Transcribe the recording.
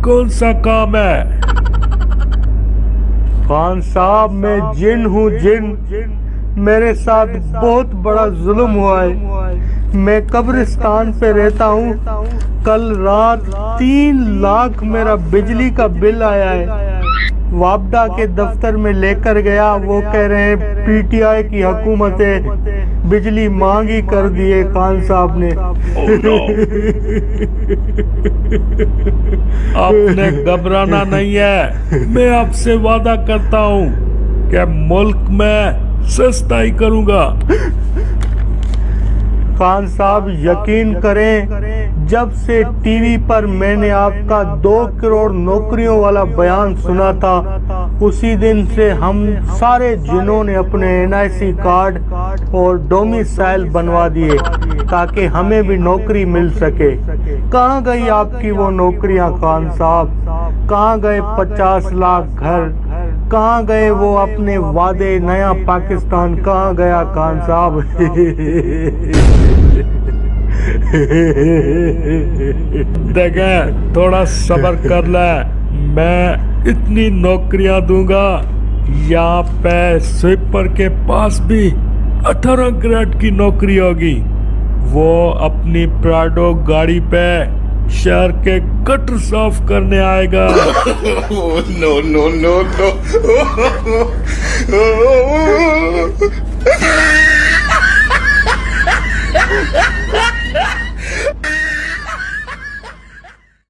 कौन सा काम है? खान साहब मैं जिन हूँ जिन। मेरे साथ बहुत बड़ा जुल्म हुआ है। मैं कब्रिस्तान पे रहता हूँ। कल रात 3 लाख मेरा बिजली का बिल आया है। वापडा के दफ्तर में लेकर गया, वो कह रहे हैं पीटीआई की हुकूमत है, बिजली मांगी कर दिए खान साहब ने। आपने घबराना नहीं है। मैं आपसे वादा करता हूँ कि मुल्क में सस्ताई करूंगा। खान साहब यकीन करें, जब से टीवी पर मैंने आपका 2 करोड़ नौकरियों वाला बयान सुना था, उसी दिन से हम सारे जिनों ने अपने NIC कार्ड और डोमिसाइल बनवा दिए ताकि हमें भी नौकरी मिल सके। कहाँ गई आपकी वो नौकरियां खान साहब? कहाँ गए 50 लाख घर? कहाँ गए वो अपने वादे नया पाकिस्तान? कहाँ गया खान साहब? देखें, थोड़ा सब्र कर ले। मैं इतनी नौकरियां दूंगा, यहाँ पे स्वीपर के पास भी 18 ग्रेड की नौकरी होगी। वो अपनी प्राडो गाड़ी पे शहर के गटर साफ करने आएगा। No no no no